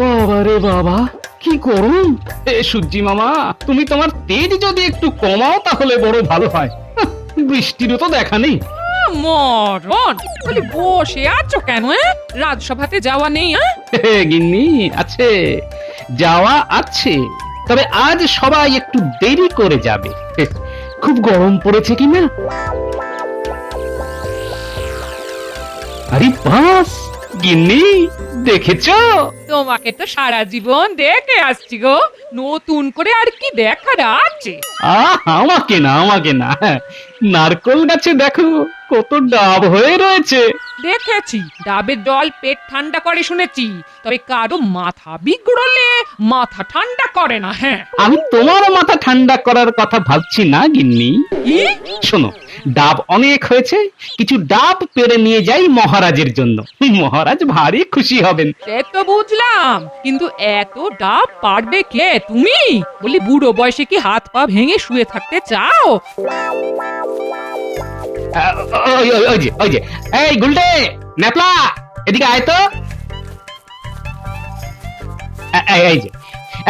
বাবা রে বাবা, কি গরম! সূর্যি মামা, তুমি তোমার তেজ যদি একটু কমাও তাহলে বড় ভালো হয়। বৃষ্টিরও তো দেখা নেই। মরণ বলি, বসে আছো কেন? রাজসভাতে যাওয়া নেই? গিন্নি, আছে, যাওয়া আছে, তবে আজ সবাই একটু দেরি করে যাবে। খুব গরম পড়েছে কি না? আরে বাস, গিন্নি, দেখেছো? তোমাকে তো সারা জীবন দেখে আসছি গো, নতুন করে আর কি দেখার আছে? আমাকে না, আমাকে না, নারকোল গাছে দেখো কত ডাব হয়ে রয়েছে। দেখেছি, ডাবের জল পেট ঠান্ডা করে শুনেছি, তবে কারো মাথা বিগড়লে মাথা ঠান্ডা করে না। হ্যাঁ, আমি তোমার মাথা ঠান্ডা করার কথা ভাবছি না গিন্নি। কি? শোনো, ডাব অনেক হয়েছে, কিছু ডাব পেড়ে নিয়ে যাই মহারাজের জন্য। মহারাজ ভারী খুশি হবেন। সে তো বুঝলাম, কিন্তু এত ডাব পারবে কে? তুমি বলি, বুড়ো বয়সে কি হাত পা ভেঙে শুয়ে থাকতে চাও? ওই যে এই গুলটে, ন্যাপলা, এদিকে আয় তো। এই যে,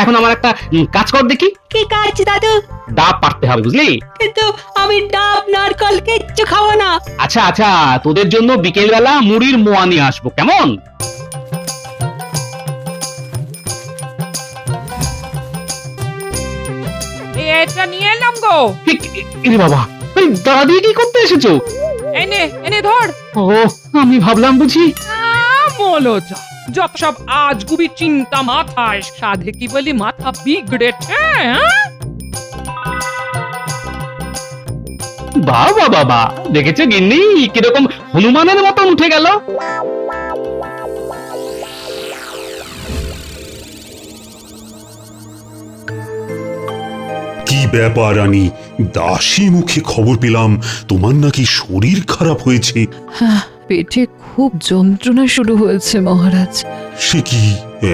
এখন আমার একটা কাজ কর দেখি। কি কাজ দাদু? ডাব পারতে হবে, বুঝলি? কিন্তু আমি ডাব নারকল কিচ্ছু খাবো না। আচ্ছা আচ্ছা, তোদের জন্য বিকেল বেলা মুড়ির মোয়া নিয়ে আসবো, কেমন? এটা নিয়ে এলাম গো। এরে বাবা, এই দাদি কি করতে এসেছো? এনে এনে ধর। ও, আমি ভাবলাম বুঝি। বলো যা, যত সব আজগুবি চিন্তা মাথায়, সাধে কি বলি মাথা বিগড়েছে? বাবা বাবা, দেখেছো গিন্নি কিরকম হনুমানের মতন উঠে গেল? কি ব্যাপার রানী? দাসী মুখে খবর পেলাম তোমার নাকি শরীর খারাপ হয়েছে। পেটে খুব যন্ত্রণা শুরু হয়েছে মহারাজ। সে কি?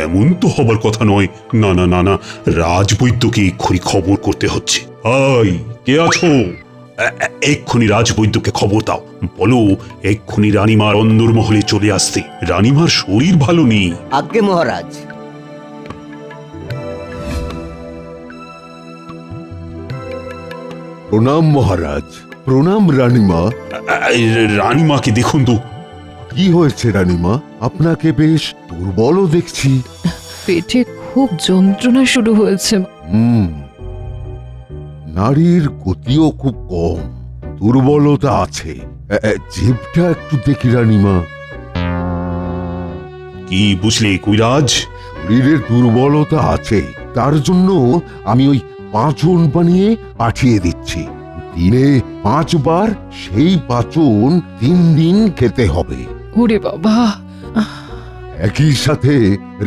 এমন তো হবার কথা নয়। না না না না, রাজবৈদ্যকে এক্ষুনি খবর করতে হচ্ছে। আই, কে আছো? এক্ষুনি রাজবৈদ্যকে খবর দাও, বলো এক্ষুনি রানীমার অন্দরমহলে চলে আসতে। রানীমার শরীর ভালো নেই। আজ্ঞে মহারাজ। প্রণাম মহারাজ। প্রণাম রানীমা। রানীমাকে দেখুন তো। কি হয়েছে রানীমা? আপনাকে বেশ দুর্বলও দেখছি। পেটে খুব যন্ত্রণা শুরু হয়েছে। নারীর গতিও খুব কম, দুর্বলতা আছে। জিভটা একটু দেখি রানীমা। কি বুঝলে কবিরাজ? শরীরের দুর্বলতা আছে, তার জন্য আমি ওই পাঁচন বানিয়ে পাঠিয়ে দিচ্ছি। দিনে 5 বার, সেই পাঁচন 3 দিন খেতে হবে। ওরে বাবা! একই সাথে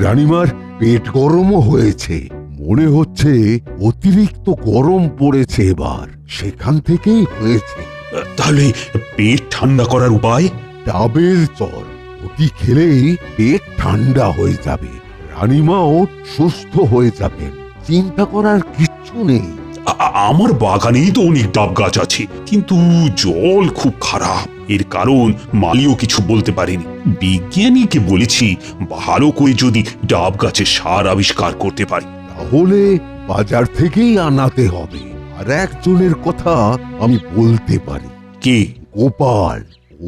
রানীমার পেট গরমও হয়েছে। মনে হচ্ছে অতিরিক্ত গরম পড়েছে এবার, সেখান থেকেই হয়েছে। তাহলে পেট ঠান্ডা করার উপায়? ডাবের জল, ওটি খেলেই পেট ঠান্ডা হয়ে যাবে, রানীমাও সুস্থ হয়ে যাবেন। চিন্তা করার কিচ্ছু নেই। আমার বাগানেই তো অনেক ডাব গাছ আছে, কিন্তু জল খুব খারাপ। এর কারণ মালিও কিছু বলতে পারেনি। বিজ্ঞানীকে বলেছি ভালো করে যদি ডাব গাছের সার আবিষ্কার করতে পারি। তাহলে বাজার থেকেই আনাতে হবে। আর একজনের কথা আমি বলতে পারি। কে? গোপাল।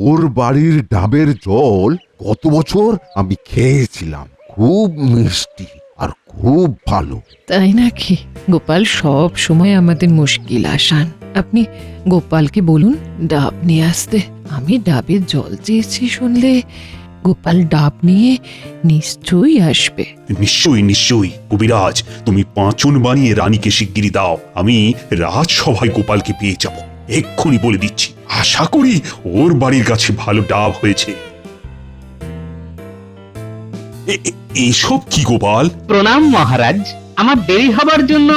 ওর বাড়ির ডাবের জল গত বছর আমি খেয়েছিলাম, খুব মিষ্টি আর খুব ভালো। তাই নাকি? গোপাল সব সময় আমাদের মুশকিল আসান। আপনি গোপালকে বলুন ডাব নিয়ে আসতে। আমি ডাবের জল চেয়েছি শুনলে গোপাল ডাব নিয়ে নিশ্চয়ই আসবে। নিশ্চয়ই নিশ্চয়ই। কবিরাজ, তুমি পাঁচন বানিয়ে রানীকে শিগগিরই দাও। আমি রাজসভায় গোপালকে পেয়ে যাব, এক্ষুনি বলে দিচ্ছি। আশা করি ওর বাড়ির কাছে ভালো ডাব হয়েছে। এসব কি গোপাল? প্রণাম মহারাজ, আমার দেরি হবার জন্য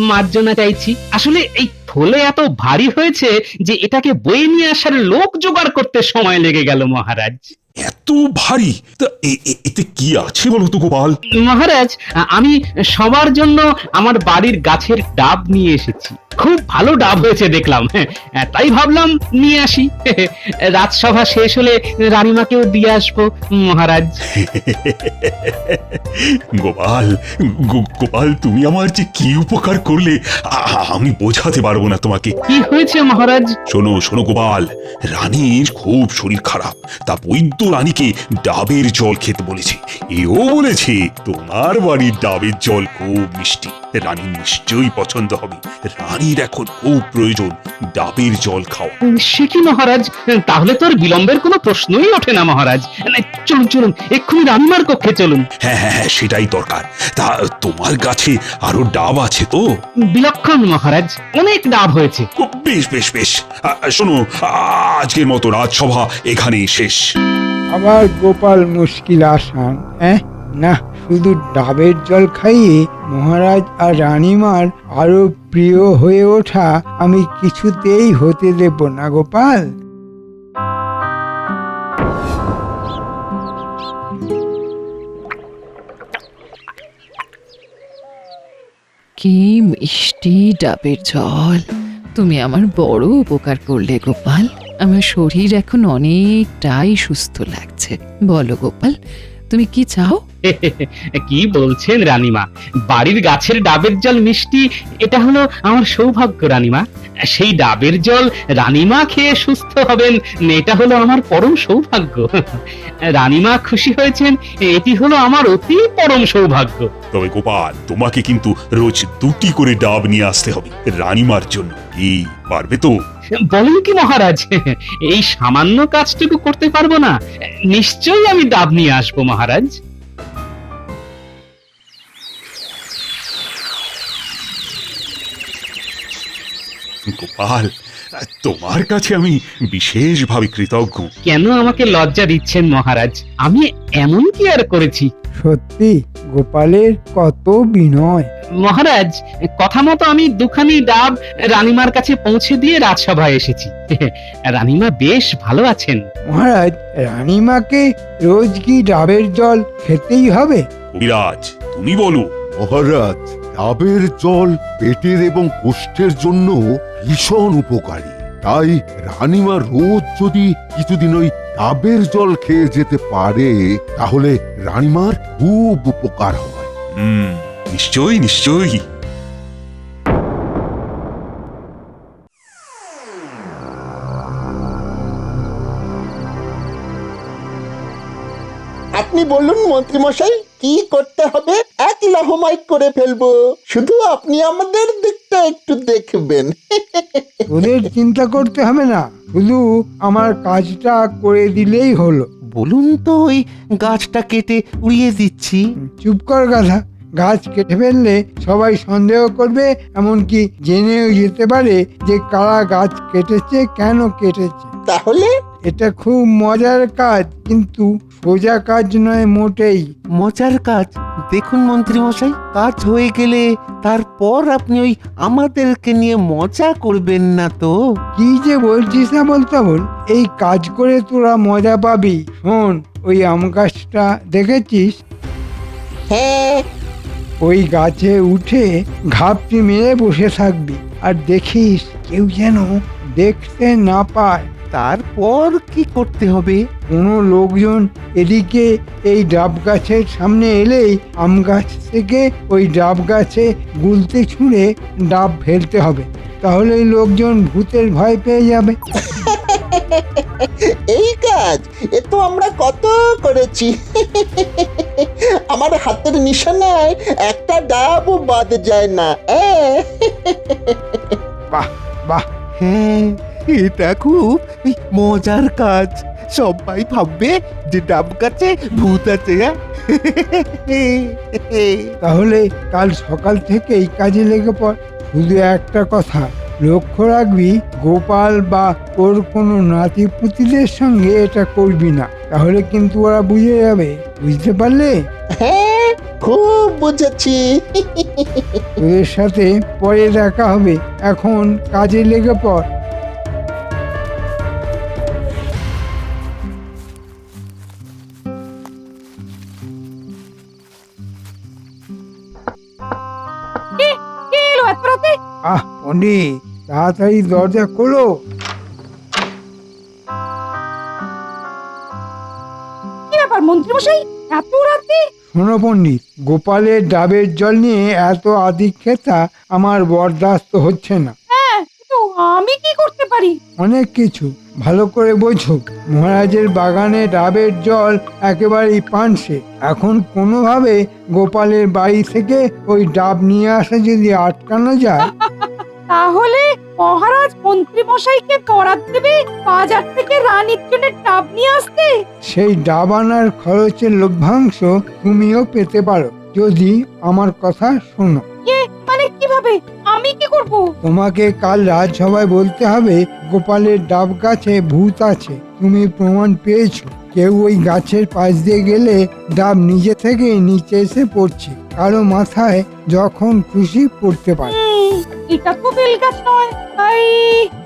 মার্জনা চাইছি। আসলে এই থলে এত ভারী হয়েছে যে এটাকে বয়ে নিয়ে আসার লোক জোগাড় করতে সময় লেগে গেল মহারাজ। এত ভারী তা এতে কি আছে বলো তো গোপাল? মহারাজ, আমি সবার জন্য আমার বাড়ির গাছের ডাব নিয়ে এসেছি। খুব ভালো ডাব হয়েছে দেখলাম, তাই ভাবলাম নিয়ে আসি। রাজসভা শেষ হলে রানীমাকেও দিয়ে আসবো মহারাজ। গোপাল, গোপাল, তুমি আমার যে কি উপকার করলে আমি বোঝাতে পারবো না তোমাকে। কি হয়েছে মহারাজ? শোনো শোনো গোপাল, রানীর খুব শরীর খারাপ, তা বৈদ্য রানীকে ডাবের জল খেতে বলেছে। এও বলেছে তোমার বাড়ির ডাবের জল খুব মিষ্টি, রানীর নিশ্চয়ই পছন্দ হবে। রানীর এখন খুব প্রয়োজন ডাবের জল খাওয়া। সে কি মহারাজ, তাহলে তো আর বিলম্বের কোনো প্রশ্নই ওঠে না মহারাজ। চলুন চলুন, এক্ষুনি রানীমার কক্ষে চলুন। হ্যাঁ হ্যাঁ হ্যাঁ, সেটাই দরকার। তা তোমার গাছে আরো ডাব আছে তো? বিলক্ষণ মহারাজ, অনেক ডাব হয়েছে। বেশ বেশ বেশ, শোনো, আজকের মতো রাজসভা এখানেই শেষ। আবার গোপাল মুশকিল আসান, না, শুধু ডাবের জল খাইয়ে মহারাজ আর রানীমার আরো প্রিয় হয়ে ওঠা আমি কিছুতেই হতে দেব না গোপাল। কি মিষ্টি ডাবের জল! তুমি আমার বড় উপকার করলে গোপাল। আমার শরীর এখন অনেকটাই সুস্থ লাগছে। বলো গোপাল, তুমি কি চাও? কি বলছেন রানীমা, বাড়ির গাছের ডাবের জল মিষ্টি, এটা হলো আমার সৌভাগ্য রানীমা। সেই ডাবের জল রানীমা খেয়ে সুস্থ হবেন, এটা হলো আমার পরম সৌভাগ্য। রানীমা খুশি হয়েছেন, এটি হলো আমার অতি পরম সৌভাগ্য। তবে গোপাল, তোমাকে কিন্তু রোজ 2টি করে ডাব নিয়ে আসতে হবে রানীমার জন্য। কি পারবে তো? বলেন কি মহারাজ, এই সামান্য কাজটুকু করতে পারবো না? নিশ্চয়ই আমি ডাব নিয়ে আসবো মহারাজ। গোপাল, তোমার কাছে আমি বিশেষভাবে কৃতজ্ঞ। কেন আমাকে লজ্জা দিচ্ছেন মহারাজ? আমি এমন কি আর করেছি? সত্যি গোপালের কত বিনয়! মহারাজ, কথা মতো আমি 2খানি ডাব রানীমার কাছে পৌঁছে দিয়ে রাজসভায় এসেছি। রানীমা বেশ ভালো আছেন। মহারাজ, রানীমাকে রোজ কি ডাবের জল খেতেই হবে? কবিরাজ, তুমি বলো। মহারাজ, ডাবের জল পেটের এবং কোষ্ঠের জন্য ভীষণ উপকারী। তাই রানীমা রোজ যদি কিছুদিন ওই ডাবের জল খেয়ে যেতে পারে, তাহলে রানীমার খুব উপকার হয়। নিশ্চয়ই নিশ্চয়ই। আপনি বলুন মন্ত্রীমশাই, কি করতে হবে? এক লাহমাই করে ফেলবো, শুধু আপনি আমাদের দিকটা একটু দেখবেন। ওদের চিন্তা করতে হবে না, শুধু আমার কাজটা করে দিলেই হলো। বলুন তো, ওই গাছটা কেটে উড়িয়ে দিচ্ছি। চুপ কর গাধা। গাছ কেটে ফেললে সবাই সন্দেহ করবে, এমনকি জেনেও যেতে পারে যে কারা গাছ কেটেছে, কেন কেটেছে। তাহলে এটা খুব মজার কাজ, কিন্তু সোজা কাজ নয় মোটেই। মজার কাজ? দেখুন মন্ত্রী মশাই, কাজ হয়ে গেলে তারপর আপনি ওই আমাদেরকে নিয়ে মজা করবেন না তো? কি যে বলছিস না বলতে বল, এই কাজ করে তোরা মজা পাবি। শোন, ওই আম গাছটা দেখেছিস? হ্যাঁ, ওই গাছে উঠে ঘাপটি মেরে বসে থাকবি, আর দেখিস কেউ যেন দেখতে না পায়। তারপর কি করতে হবে? কোনো লোকজন এদিকে এই ডাব গাছের সামনে এলেই আম গাছ থেকে ওই ডাব গাছে গুলতে ছুঁড়ে ডাব ফেলতে হবে, তাহলে লোকজন ভূতের ভয় পেয়ে যাবে। এই কাজ এ তো আমরা কত করেছি। আমার হাতের নিশানায় একটা ডাবও বাদ যায় না। বাহ বাহ! হ্যাঁ, এটা খুব মজার কাজ। সবাই ভাববে যে ডাব গাছে ভূত আছে। তাহলে কাল সকাল থেকে এই কাজে লেগে পড়। শুধু একটা কথা লক্ষ্য রাখবি, গোপাল বা ওর কোনো নাতি পুতিদের সঙ্গে এটা করবি না, তাহলে কিন্তু ওরা বুঝে যাবে। বুঝতে পারলে? হ্যাঁ, খুব বুঝেছি। তোদের সাথে পরে দেখা হবে, এখন কাজে লেগে পড়। কে এলো এত রাতে? আহ পণ্ডিত, তাড়াতাড়ি দরজা খোলো। কি ব্যাপার মন্ত্রীমশাই, এত রাতে? শোনো পণ্ডিত, গোপালের ডাবের জল নিয়ে এত আদিক্ষেতা আমার বরদাস্ত হচ্ছে না। হ্যাঁ, তো আমি কি করতে পারি? অনেক কিছু, ভালো করে বোঝো। মহারাজের বাগানে ডাবের জল একেবারেই পানসে। এখন কোনোভাবে গোপালের বাড়ি থেকে ওই ডাব নিয়ে আসা যদি আটকানো যায়। তাহলে মহারাজ মন্ত্রীমশাইকে বরাদ দেবে বাজার থেকে রানীর জন্য ডাব নিয়ে আসতে? সেই ডাব আনার খরচের লভ্যাংশ তুমিও পেতে পারো, যদি আমার কথা শোনো। মানে কিভাবে? আমি কি করব? তোমাকে কাল রাজসভায় বলতে হবে গোপালের ডাব গাছে ভূত আছে। তুমি প্রমাণ পেয়েছো, কেউ ওই গাছের পাশ দিয়ে গেলে ডাব নিজে থেকে নিচে এসে পড়ছে, কারো মাথায় যখন খুশি পড়তে পারে। এটা তো বেলগাছ নয়, তাই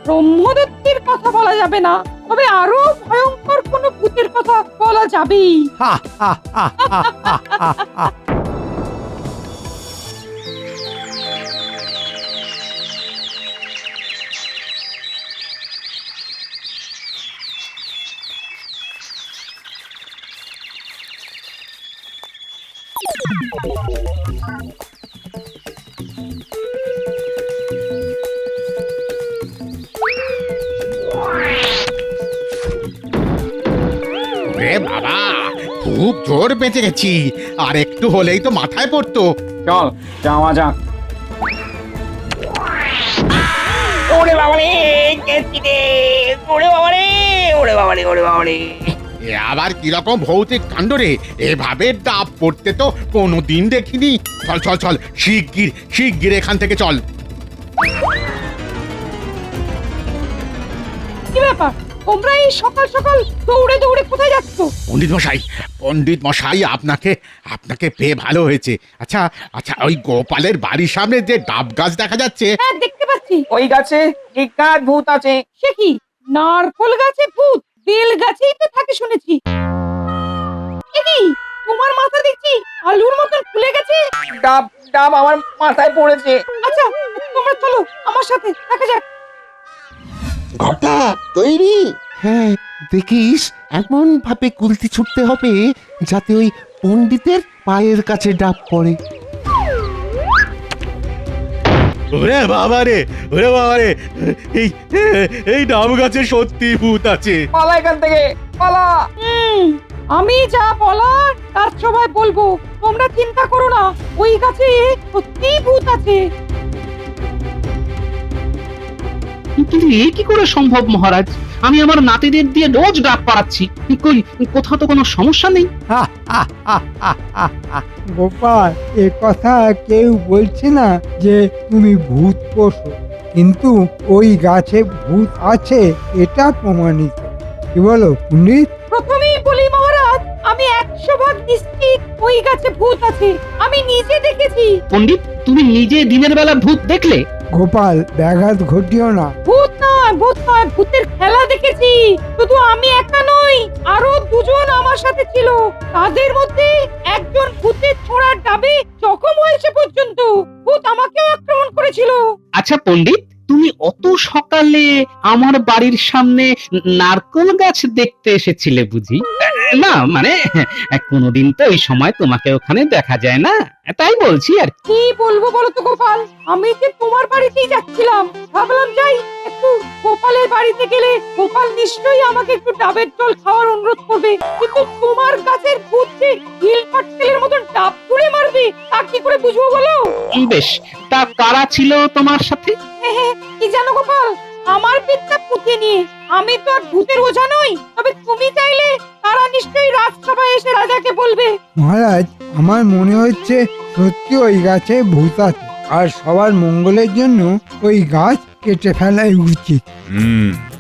ব্রহ্মদত্তের কথা বলা যাবে না, তবে আরো ভয়ঙ্কর কোন ভূতের কথা বলা যাবেই। রে বাবা, খুব জোর বেঁচে গেছি, আর একটু হলেই তো মাথায় পড়তো। চল যাওয়া যাক। ওরে বাবারে, গেছি রে, ওরে বাবারে, ওরে বাবারে, ওরে বাবারে। এ আবার কিরকম ভৌতিক কাণ্ড রে, এভাবে ডাব পড়তে তো কোনোদিন দেখিনি। চল চল চল, শিগগির শিগগির এখান থেকে চল। কি ব্যাপার, তোমরা এই সকাল সকাল দৌড়ে দৌড়ে কোথায় যাচ্ছ? পণ্ডিত মশাই, আপনাকে আপনাকে পেয়ে ভালো হয়েছে। আচ্ছা আচ্ছা, ওই গোপালের বাড়ির সামনে যে ডাব গাছ দেখা যাচ্ছে, হ্যাঁ দেখতে পাচ্ছি। ওই গাছে নিকাত ভূত আছে। সে কি, নারকল গাছে ভূত? বেল গাছেই তো থাকে শুনেছি। এ কি, তোমার মাথা দেখছি আলুর মতন ফুলে গেছে। ডাব ডাব আমার মাথায় পড়েছে। আচ্ছা, তোমরা চলো আমার সাথে, দেখা যাক। ঘটা তৈরি? হ্যাঁ, দেখিস এমন ভাবে কুলতি ছুটতে হবে যাতে ওই পণ্ডিতের পায়ের কাছে ডাব পড়ে। ওরে বাবা রে, ওরে বাবা রে, এই এই ডাব গাছে সত্যি ভূত আছে। পালা এখান থেকে, পালা। আমি যা বলার তার সবাই বলবো, তোমরা চিন্তা করো না, ওই গাছে সত্যিই ভূত আছে। কিন্তু এ কি করে সম্ভব মহারাজ? আমি আমার নাতিদের দিয়ে রোজ ডাব পাড়াচ্ছি, কই কোথাও তো কোনো সমস্যা নেই। গোপাল, এ কথা কেউ বলছে না যে তুমি ভূত পোষো, কিন্তু ওই গাছে ভূত আছে এটা প্রমাণিত। কি বলো পণ্ডিত? প্রথমেই বলি মহারাজ, আমি 100% নিশ্চিত ওই গাছে ভূত আছে, আমি নিজে দেখেছি। পণ্ডিত, তুমি নিজে দিনের বেলা ভূত দেখলে? গোপাল, ব্যাঘাত ঘটিও না। ভূত নয়, ভূত নয়, ভূতের খেলা দেখেছি। শুধু আমি একা নই, আরো দুজন আমার সাথে ছিল। তাদের মধ্যে একজন ভূতের ছোড়ার ডাবে জখম হয়েছে পর্যন্ত। ভূত আমাকেও আক্রমণ করেছিল। আচ্ছা পণ্ডিত, তুমি অত সকালে আমার বাড়ির সামনে নারকল গাছ দেখতে এসেছিলে বুঝি? না মানে কোনোদিন তো ওই সময় তোমাকে ওখানে দেখা যায় না, তাই বলছি আর কি। কি বলবো বলো তো গোপাল, আমি যে তোমার বাড়িতেই যাচ্ছিলাম, ভাবলাম যাই একটু গোপালের বাড়িতে গেলে গোপাল নিশ্চয়ই আমাকে একটু ডাবের জল খাওয়ার অনুরোধ করবে, কিন্তু তোমার গাছের ভূত যে হিল পাটকেলের মতন ডাব ছুঁড়ে মারবে তা কি করে বুঝবো বলো? বেশ, তা কারা ছিল তোমার সাথে? কি জানো গোপাল, আমার পেটটা পুঁতে নিয়ে আমি তো আর ভূতের ওঝা নই, তবে তুমি চাইলে তারা নিশ্চয়ই রাজসভায় এসে রাজাকে বলবে। মহারাজ, আমার মনে হচ্ছে সত্যি ওই গাছে ভূত আছে, আর সবার মঙ্গলের জন্য ওই গাছ কেটে ফেলাই উচিত।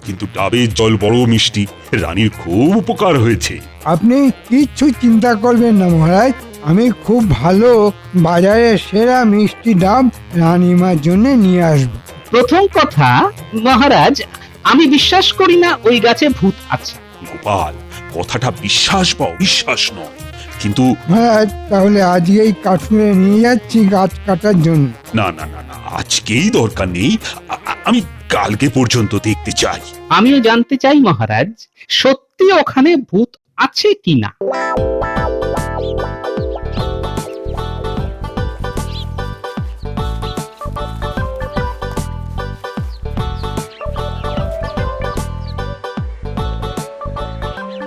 কিন্তু ডাবের জল বড় মিষ্টি, রানীর খুব উপকার হয়েছে। আপনি কিচ্ছু চিন্তা করবেন না মহারাজ, আমি খুব ভালো বাজারের সেরা মিষ্টি ডাব রানীমার জন্য নিয়ে আসবো। প্রথম কথা মহারাজ, আমি বিশ্বাস করি না ওই গাছে ভূত আছে। গোপাল, কথাটা বিশ্বাস বা অবিশ্বাস নয়, কিন্তু মহারাজ, তাহলে আজকেই কাঠুরে নিয়ে যাচ্ছি গাছ কাটার জন্য। না না না না, আজকেই দরকার নেই। আমি কালকে পর্যন্ত দেখতে চাই। আমিও জানতে চাই মহারাজ, সত্যি ওখানে ভূত আছে কিনা।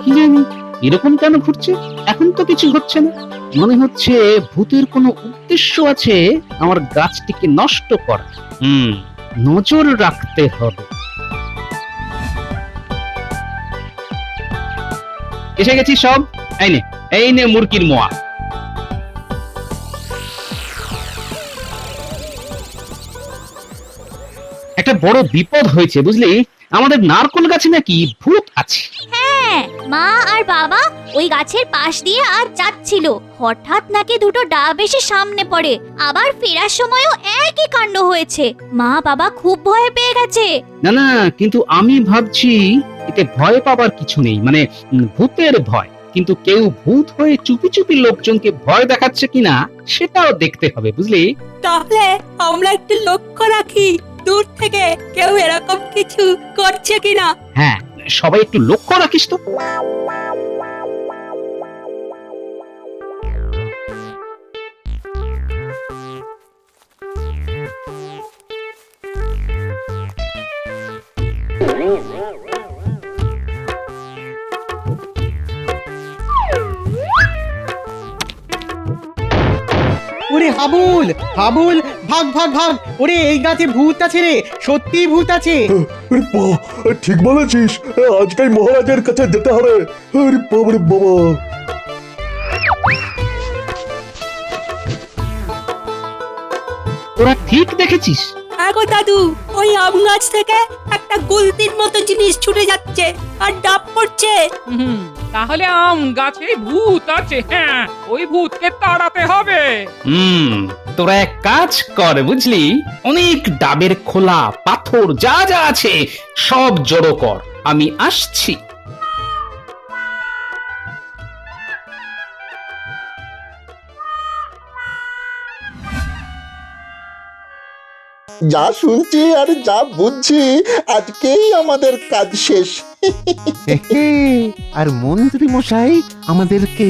কি জানি এরকম কেন ঘুরছে? এখন তো কিছু হচ্ছে না। মনে হচ্ছে ভূতের কোনো উদ্দেশ্য আছে আমার গাছটিকে নষ্ট করা। নজর রাখতে হবে। এসে গেছি সব। এই নে মুরগির মোয়া। একটা বড় বিপদ হয়েছে বুঝলি, আমাদের নারকোল গাছে নাকি ভূত আছে। হ্যাঁ, মা আর বাবা ওই গাছের পাশ দিয়ে আর যাচ্ছিল, হঠাৎ নাকি দুটো ডাব এসে সামনে পড়ে। আবার ফেরার সময়ও একই কাণ্ড হয়েছে। মা বাবা খুব ভয় পেয়ে গেছে। না না, কিন্তু আমি ভাবছি এতে ভয় পাবার কিছু নেই, মানে ভূতের ভয়। কিন্তু কেউ ভূত হয়ে চুপি চুপি লোকজনকে ভয় দেখাচ্ছে কিনা সেটাও দেখতে হবে বুঝলি। তাহলে আমরা একটু লক্ষ্য রাখি দূর থেকে কেউ এরকম কিছু করছে কিনা। হ্যাঁ, সবাই একটু লক্ষ্য রাখিস তো। ওরে হাবুল, হাবুল, ভাগ ভাগ ভাগ! ওরে এই গাছে ভূত আছে রে, সত্যি ভূত আছে। ঠিক বলেছিস, আজকাল মহারাজের কাছে যেতে হবে। আরে বাবা, বাবা! তোরা ঠিক দেখেছিস? আগো দাদু, ওই আম গাছ থেকে একটা গুলতির মতো জিনিস ছুটে যাচ্ছে আর ডাব পড়ছে। তাহলে আম গাছে ভূত আছে। হ্যাঁ, ওই ভূতকে তাড়াতে হবে। তোরা এক কাজ কর বুঝলি, অনেক ডাবের খোলা পাথর যা যা আছে সব জড়ো কর, আমি আসছি। যা শুনছি আর যা বুঝছি, আজকেই আমাদের কাজ শেষ। আর মন্ত্রী মশাই আমাদেরকে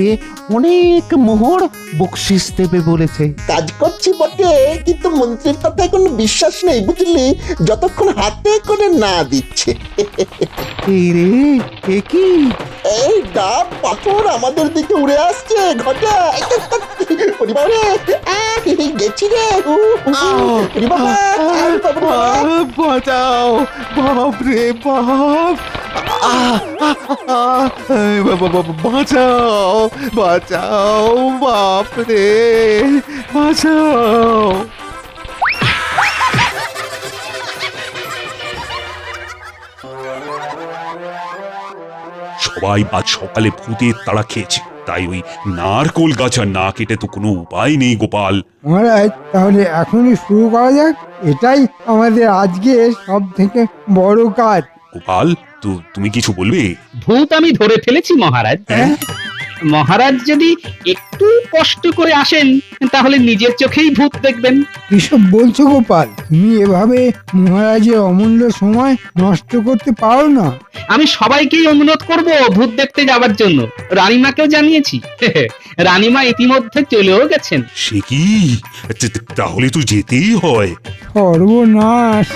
অনেক মোহর বকশিস দেবে বলেছে। কাজ করছি বটে, কিন্তু মন্ত্রীর কথায় কোনো বিশ্বাস নেই বুঝলি, যতক্ষণ হাতে করে না দিচ্ছে। এই রে, এ কি? এই ডাব পাথর আমাদের দিকে উড়ে আসছে। ঘটা পরিবারে গেছি রে। বাঁচাও, বাপ রে বাপ! বাঁচাও, বাঁচাও, বাপ রে বাঁচাও! সবাই আজ সকালে ভূতের তাড়া খেয়েছে, তাই ওই নারকোল গাছ আর না কেটে তো কোনো উপায় নেই গোপাল। মহারাজ, তাহলে এখনই শুরু করা যাক। এটাই আমাদের আজকে সব থেকে বড় কাজ। গোপাল, তুমি কিছু বলবে? ভূত আমি ধরে ফেলেছি মহারাজ। মহারাজ যদি একটু কষ্ট করে আসেন তাহলে নিজের চোখেই ভূত দেখবেন। কিসব বলছো গোপাল? তুমি এভাবে মহারাজের অমূল্য সময় নষ্ট করতে পারো না। আমি সবাইকেই অনুরোধ করব ভূত দেখতে যাবার জন্য। রানীমাকেও জানিয়েছি। রানীমা ইতিমধ্যে চলেও গেছেন। সে কি? তাহলে তো যেতেই হয়। সর্বনাশ!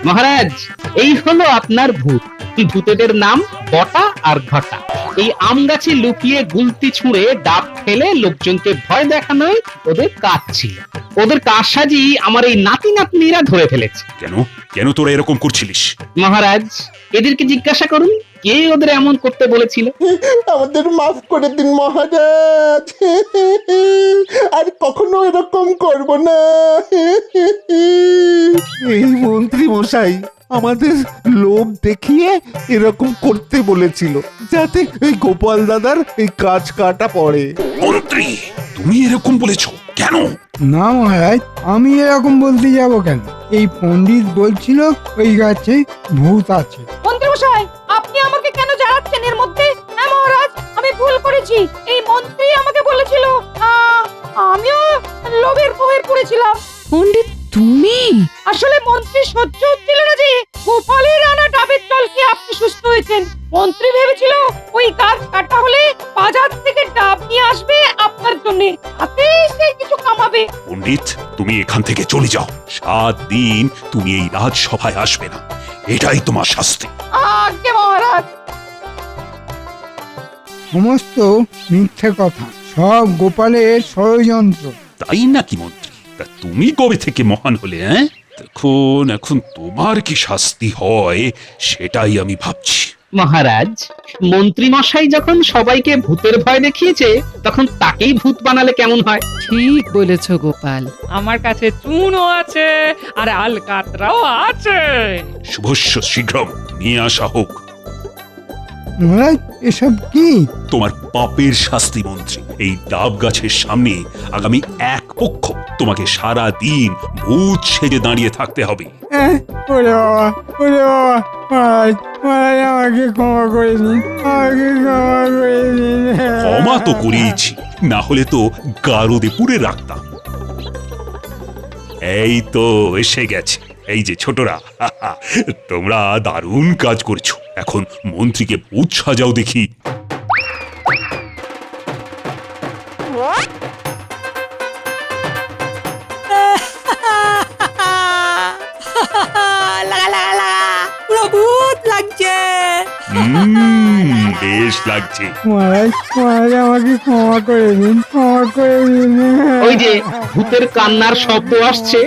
মহারাজ, এই হলো আপনার ভূত। ভূতেদের নাম বটা আর ঘটা। এই আম গাছে লুকিয়ে গুলতি ছুঁড়ে ডাব ফেলে লোকজনকে ভয় দেখানোই ওদের কাজ ছিল। ওদের কারসাজি আমার এই নাতি নাতনিরা ধরে ফেলেছে। কেন কেন তোরা এরকম করছিলিস? মহারাজ, এদেরকে জিজ্ঞাসা করুন কে ওদের এমন করতে বলেছিল। আমাদের মাফ করে দিন মহারাজ, আর কখনো এরকম করব না। এই মন্ত্রী মশাই, আমাদের লোভ দেখিয়ে এরকম করতে বলেছিল যাতে এই গোপাল দাদার এই কাজ কাটা পড়ে। মন্ত্রী তুমি এরকম বলেছো কেন? না মহারাজ, আমি এরকম বলতে যাব কেন? এই পণ্ডিত বলছিল ওই গাছে ভূত আছে। মন্ত্রীমশাই, আপনি আমাকে কেন জানাচ্ছেন এর মধ্যে? হ্যাঁ মহারাজ, আমি ভুল করেছি। এই মন্ত্রী আমাকে বলেছিল। আমিও লোভের মোহে পড়েছিলাম। পণ্ডিত তুমি? আসলে মন্ত্রী সহ্য হচ্ছিল না যে গোপালের আনা ডাবের জল খেয়ে আপনি সুস্থ হয়েছেন। মন্ত্রী ভেবেছিল ওই গাছ কাটা হলে বাজার থেকে ডাব নিয়ে আসবে আপনার জন্য, হাতে সে কিছু কামাবে। পণ্ডিত তুমি এখান থেকে চলে যাও। 7 দিন তুমি এই রাজসভায় আসবে না, এটাই তোমার শাস্তি। আজ্ঞে মহারাজ। সমস্ত মিথ্যে কথা, সব গোপালের ষড়যন্ত্র। তাই নাকি মন্ত্রী? তা তুমি কবে থেকে মহান হলে? এখন তোমার কি শাস্তি হয় সেটাই আমি ভাবছি। মহারাজ, মন্ত্রী মশাই যখন সবাইকে ভূতের ভয় দেখিয়েছে তখন তাকেই ভূত বানালে কেমন হয়? ঠিক বলেছ গোপাল। আমার কাছে চুনও আছে আর আলকাতরাও আছে। শুভস্য শীঘ্রম নিয়ে আসা হোক। মহারাজ, এসব কি? তোমার পাপের শাস্তি মন্ত্রী। এই ডাব গাছের সামনে আগামী 1 পক্ষ তোমাকে সারা দিন ভূত সেজে দাঁড়িয়ে থাকতে হবে। ওরে বাবা, ওরে বাবা, মহারাজ, মহারাজ আমাকে ক্ষমা করে দিন, আমাকে ক্ষমা করে দিন। ক্ষমা তো করিয়েছি, না হলে তো গারদে পুড়ে রাখতাম। এই তো এসে গেছে। এই যে ছোটরা, তোমরা দারুণ কাজ করছো। এখন মন্ত্রীকে ভূত সাজাও দেখি। লাগা লাগা লাগা, পুরো ভূত লাগছে। বেশ লাগছে। মহারাজ, মহারাজ আমাকে ক্ষমা করে দিন, ক্ষমা করে দিন। ওই যে ভূতের কান্নার শব্দ আসছে।